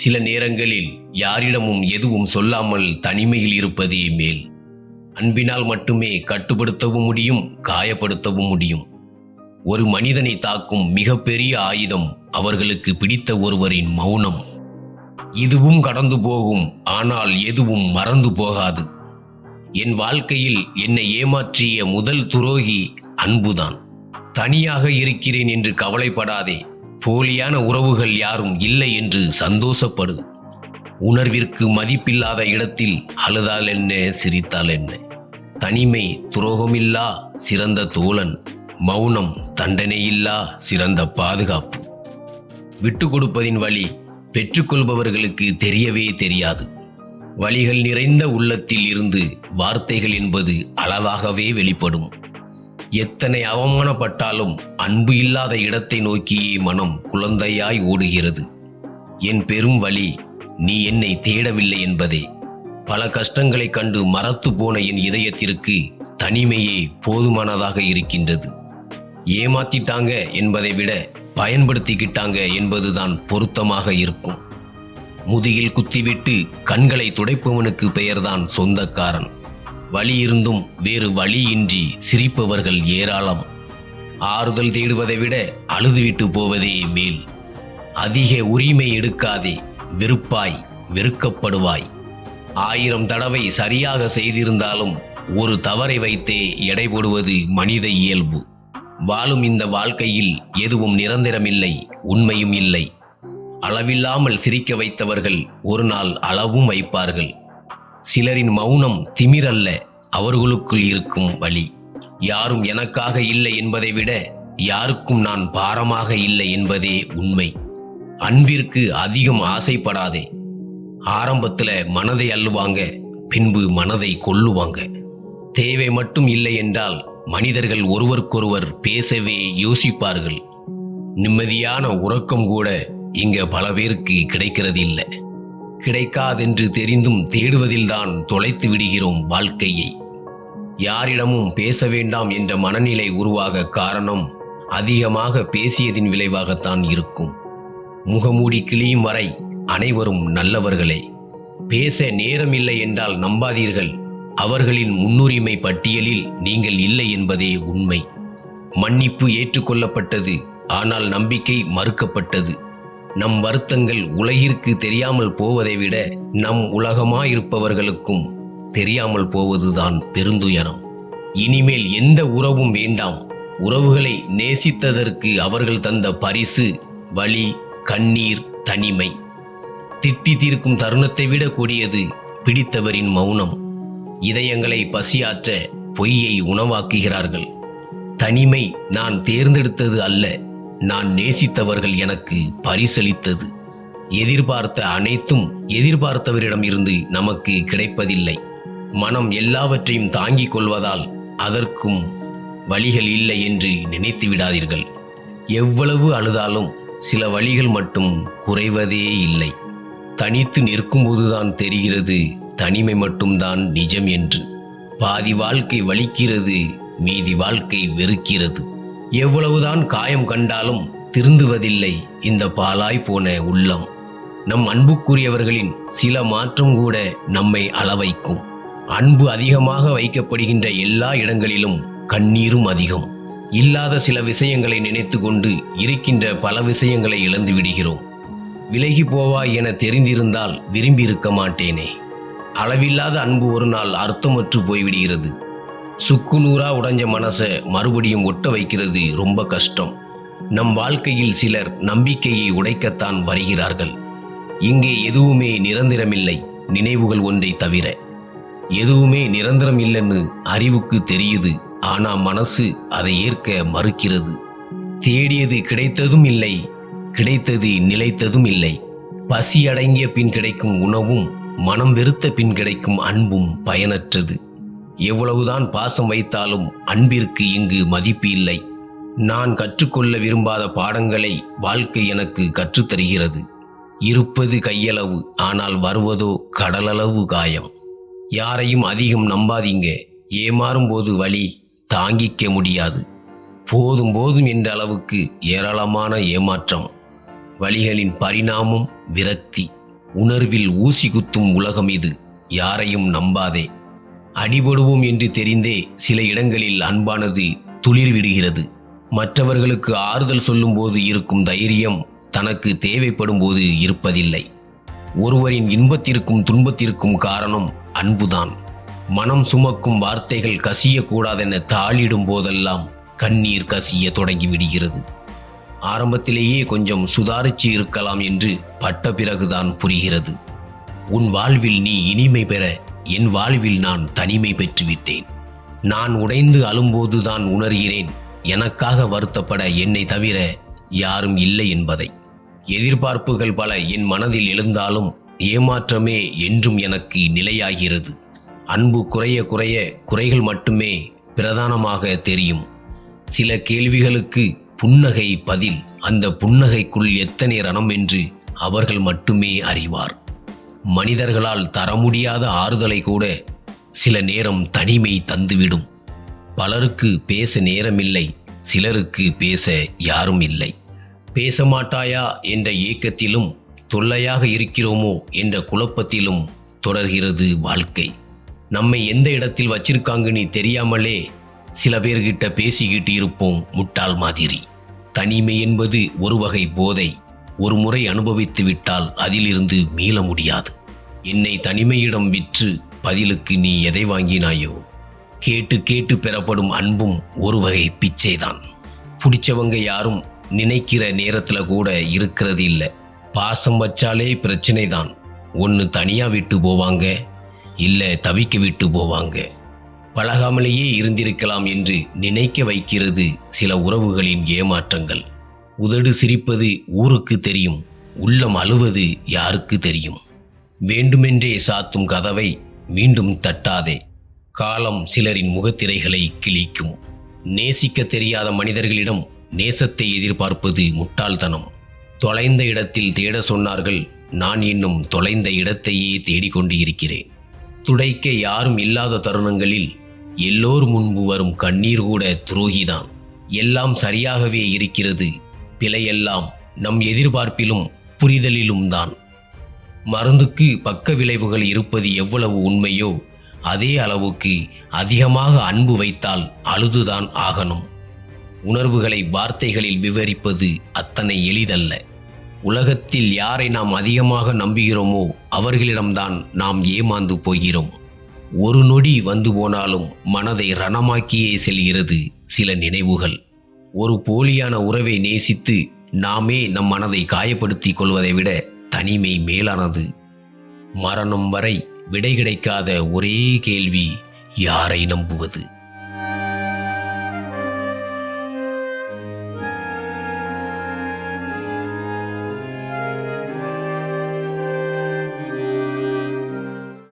சில நேரங்களில் யாரிடமும் எதுவும் சொல்லாமல் தனிமையில் இருப்பதே மேல். அன்பினால் மட்டுமே கட்டுப்படுத்தவும் முடியும், காயப்படுத்தவும் முடியும். ஒரு மனிதனை தாக்கும் மிகப்பெரிய ஆயுதம் அவர்களுக்கு பிடித்த ஒருவரின் மௌனம். இதுவும் கடந்து போகும், ஆனால் எதுவும் மறந்து போகாது. என் வாழ்க்கையில் என்னை ஏமாற்றிய முதல் துரோகி அன்புதான். தனியாக இருக்கிறேன் என்று கவலைப்படாதே. போலியான உறவுகள் யாரும் இல்லை என்று சந்தோஷப்படு. உணர்விற்கு மதிப்பில்லாத இடத்தில் அழுதால் என்ன, சிரித்தால் என்ன? தனிமை துரோகமில்லா சிறந்த தோழன், மௌனம் தண்டனையில்லா சிறந்த பாதுகாப்பு. விட்டு கொடுப்பதின் வழி பெற்றுக்கொள்பவர்களுக்கு தெரியவே தெரியாது. வலிகள் நிறைந்த உள்ளத்தில் இருந்து வார்த்தைகள் என்பது அளவாகவே வெளிப்படும். எத்தனை அவமானப்பட்டாலும் அன்பு இல்லாத இடத்தை நோக்கியே மனம் குழந்தையாய் ஓடுகிறது. என் பெரும் வலி நீ என்னை தேடவில்லை என்பதே. பல கஷ்டங்களை கண்டு மறத்து போன என் இதயத்திற்கு தனிமையே போதுமானதாக இருக்கின்றது. ஏமாத்திட்டாங்க என்பதை விட பயன்படுத்திக்கிட்டாங்க என்பதுதான் பொருத்தமாக இருக்கும். முதுகில் குத்திவிட்டு கண்களை துடைப்பவனுக்கு பெயர்தான் சொந்தக்காரன். வலி இருந்தும் வேறு வழியின்றி சிரிப்பவர்கள் ஏராளம். ஆறுதல் தேடுவதை விட அழுதுவிட்டு போவதே மேல். அதிக உரிமை எடுக்காதே, வெறுப்பாய், வெறுக்கப்படுவாய். 1000 தடவை சரியாக செய்திருந்தாலும் ஒரு தவறை வைத்தே எடை போடுவது மனித இயல்பு. வாழும் இந்த வாழ்க்கையில் எதுவும் நிரந்தரமில்லை, உண்மையும் இல்லை. அளவில்லாமல் சிரிக்க வைத்தவர்கள் ஒரு நாள் அளவும் வைப்பார்கள். சிலரின் மௌனம் திமிரல்ல, அவர்களுக்குள் இருக்கும் வலி. யாரும் எனக்காக இல்லை என்பதை விட யாருக்கும் நான் பாரமாக இல்லை என்பதே உண்மை. அன்பிற்கு அதிகம் ஆசைப்படாதே. ஆரம்பத்தில் மனதை அள்ளுவாங்க, பின்பு மனதை கொல்லுவாங்க. தேவை மட்டும் இல்லை என்றால் மனிதர்கள் ஒருவருக்கொருவர் பேசவே யோசிப்பார்கள். நிம்மதியான உறக்கம் கூட இங்க பல பேருக்கு கிடைக்கிறது இல்லை. கிடைக்காதென்று தெரிந்தும் தேடுவதில்தான் தொலைத்து விடுகிறோம் வாழ்க்கையை. யாரிடமும் பேச வேண்டாம் என்ற மனநிலை உருவாக காரணம் அதிகமாக பேசியதின் விளைவாகத்தான் இருக்கும். முகமூடி கிளியும் வரை அனைவரும் நல்லவர்களே. பேச நேரமில்லை என்றால் நம்பாதீர்கள். அவர்களின் முன்னுரிமை பட்டியலில் நீங்கள் இல்லை என்பதே உண்மை. மன்னிப்பு ஏற்றுக்கொள்ளப்பட்டது, ஆனால் நம்பிக்கை மறுக்கப்பட்டது. நம் வருத்தங்கள் உலகிற்கு தெரியாமல் போவதை விட நம் உலகமாயிருப்பவர்களுக்கும் தெரியாமல் போவதுதான் பெருந்துயரம். இனிமேல் எந்த உறவும் வேண்டாம். உறவுகளை நேசித்ததற்கு அவர்கள் தந்த பரிசு வலி, கண்ணீர், தனிமை. திட்டி தீர்க்கும் தருணத்தை விட கூடியது பிடித்தவரின் மௌனம். இதயங்களை பசியாற்ற பொய்யை உணவாக்குகிறார்கள். தனிமை நான் தேர்ந்தெடுத்தது அல்ல, நான் நேசித்தவர்கள் எனக்கு பரிசளித்தது. எதிர்பார்த்த அனைத்தும் எதிர்பார்த்தவரிடம் இருந்து நமக்கு கிடைப்பதில்லை. மனம் எல்லாவற்றையும் தாங்கிக் கொள்வதால் அதற்கும் வழிகள் இல்லை என்று நினைத்து விடாதீர்கள். எவ்வளவு அழுதாலும் சில வழிகள் மட்டும் குறைவதே இல்லை. தனித்து நிற்கும்போதுதான் தெரிகிறது தனிமை மட்டும்தான் நிஜம் என்று. பாதி வாழ்க்கை வலிக்கிறது, மீதி வாழ்க்கை வெறுக்கிறது. எவ்வளவுதான் காயம் கண்டாலும் திருந்துவதில்லை இந்த பாலாய் போன உள்ளம். நம் அன்புக்குரியவர்களின் சில மாற்றம் கூட நம்மை அளவைக்கும். அன்பு அதிகமாக வைக்கப்படுகின்ற எல்லா இடங்களிலும் கண்ணீரும் அதிகம். இல்லாத சில விஷயங்களை நினைத்து கொண்டு இருக்கின்ற பல விஷயங்களை இழந்து விடுகிறோம். விலகி போவாய் என தெரிந்திருந்தால் விரும்பி இருக்க மாட்டேனே. அளவில்லாத அன்பு ஒரு நாள் அர்த்தமற்று போய்விடுகிறது. சுக்குநூறா உடைஞ்ச மனசை மறுபடியும் ஒட்ட வைக்கிறது ரொம்ப கஷ்டம். நம் வாழ்க்கையில் சிலர் நம்பிக்கையை உடைக்கத்தான் வருகிறார்கள். இங்கே எதுவுமே நிரந்தரமில்லை, நினைவுகள் ஒன்றை தவிர. எதுவுமே நிரந்தரம் இல்லைன்னு அறிவுக்கு தெரியுது, ஆனா மனசு அதை ஏற்க மறுக்கிறது. தேடியது கிடைத்ததும் இல்லை, கிடைத்தது நிலைத்ததும் இல்லை. பசி அடங்கிய பின் கிடைக்கும் உணவும் மனம் வெறுத்த பின் கிடைக்கும் அன்பும் பயனற்றது. எவ்வளவுதான் பாசம் வைத்தாலும் அன்பிற்கு இங்கு மதிப்பு இல்லை. நான் கற்றுக்கொள்ள விரும்பாத பாடங்களை வாழ்க்கை எனக்கு கற்றுத்தருகிறது. இருப்பது கையளவு, ஆனால் வருவதோ கடலளவு காயம். யாரையும் அதிகம் நம்பாதீங்க. ஏமாறும் போது வலி தாங்கிக்க முடியாது. போதும் போதும் என்ற அளவுக்கு ஏராளமான ஏமாற்றம். வலிகளின் பரிணாமம் விரக்தி. உணர்வில் ஊசி குத்தும் உலகம் இது. யாரையும் நம்பாதே. அடிபடுவோம் என்று தெரிந்தே சில இடங்களில் அன்பானது துளிர் விடுகிறது. மற்றவர்களுக்கு ஆறுதல் சொல்லும்போது இருக்கும் தைரியம் தனக்கு தேவைப்படும் போது இருப்பதில்லை. ஒருவரின் இன்பத்திற்கும் துன்பத்திற்கும் காரணம் அன்புதான். மனம் சுமக்கும் வார்த்தைகள் கசியக்கூடாதென தாளிடும் போதெல்லாம் கண்ணீர் கசிய தொடங்கிவிடுகிறது. ஆரம்பத்திலேயே கொஞ்சம் சுதாரிச்சு இருக்கலாம் என்று பட்ட பிறகுதான் புரிகிறது. உன் வாழ்வில் நீ இனிமை பெற என் வாழ்வில் நான் தனிமை பெற்றுவிட்டேன். நான் உடைந்து அழும்போதுதான் உணர்கிறேன் எனக்காக வருத்தப்பட என்னை தவிர யாரும் இல்லை என்பதை. எதிர்பார்ப்புகள் பல என் மனதில் எழுந்தாலும் ஏமாற்றமே என்றும் எனக்கு நிலையாகிறது. அன்பு குறைய குறைய குறைகள் மட்டுமே பிரதானமாக தெரியும். சில கேள்விகளுக்கு புன்னகை பதில். அந்த புன்னகைக்குள் எத்தனை ரணம் என்று அவர்கள் மட்டுமே அறிவார். மனிதர்களால் தர முடியாத ஆறுதலை கூட சில நேரம் தனிமை தந்துவிடும். பலருக்கு பேச நேரமில்லை, சிலருக்கு பேச யாரும் இல்லை. பேச மாட்டாயா என்ற ஏக்கத்திலும் தொல்லையாக இருக்கிறோமோ என்ற குழப்பத்திலும் தொடர்கிறது வாழ்க்கை. நம்மை எந்த இடத்தில் வச்சிருக்காங்கன்னு தெரியாமலே சில பேர்கிட்ட பேசிக்கிட்டு இருப்போம் முட்டாள் மாதிரி. தனிமை என்பது ஒரு வகை போதை. ஒரு முறை அனுபவித்து விட்டால் அதிலிருந்து மீள முடியாது. என்னை தனிமையிடம் விற்று பதிலுக்கு நீ எதை வாங்கினாயோ? கேட்டு கேட்டு பெறப்படும் அன்பும் ஒரு வகை பிச்சைதான். பிடிச்சவங்க யாரும் நினைக்கிற நேரத்தில் கூட இருக்கிறது இல்லை. பாசம் வச்சாலே பிரச்சனை தான். ஒன்று தனியாக விட்டு போவாங்க, இல்லை தவிக்க விட்டு போவாங்க. பழகாமலேயே இருந்திருக்கலாம் என்று நினைக்க வைக்கிறது சில உறவுகளின் ஏமாற்றங்கள். உதடு சிரிப்பது ஊருக்கு தெரியும், உள்ளம் அழுவது யாருக்கு தெரியும்? வேண்டுமென்றே சாத்தும் கதவை மீண்டும் தட்டாதே. காலம் சிலரின் முகத்திரைகளை கிழிக்கும். நேசிக்க தெரியாத மனிதர்களிடம் நேசத்தை எதிர்பார்ப்பது முட்டாள்தனம். தொலைந்த இடத்தில் தேட சொன்னார்கள், நான் இன்னும் தொலைந்த இடத்தையே தேடிக்கொண்டு இருக்கிறேன். துடைக்க யாரும் இல்லாத தருணங்களில் எல்லோர் முன்பு வரும் கண்ணீர் கூட துரோகிதான். எல்லாம் சரியாகவே இருக்கிறது, பிழையெல்லாம் நம் எதிர்பார்ப்பிலும் புரிதலிலும் தான். மருந்துக்கு பக்க விளைவுகள் இருப்பது எவ்வளவு உண்மையோ அதே அளவுக்கு அதிகமாக அன்பு வைத்தால் அழுதுதான் ஆகணும். உணர்வுகளை வார்த்தைகளில் விவரிப்பது அத்தனை எளிதல்ல. உலகத்தில் யாரை நாம் அதிகமாக நம்புகிறோமோ அவர்களிடம்தான் நாம் ஏமாந்து போகிறோம். ஒரு நொடி வந்து போனாலும் மனதை ரணமாக்கியே செல்கிறது சில நினைவுகள். ஒரு போலியான உறவை நேசித்து நாமே நம் மனதை காயப்படுத்திக் கொள்வதை விட தனிமை மேலானது. மரணம் வரை விடை கிடைக்காத ஒரே கேள்வி, யாரை நம்புவது?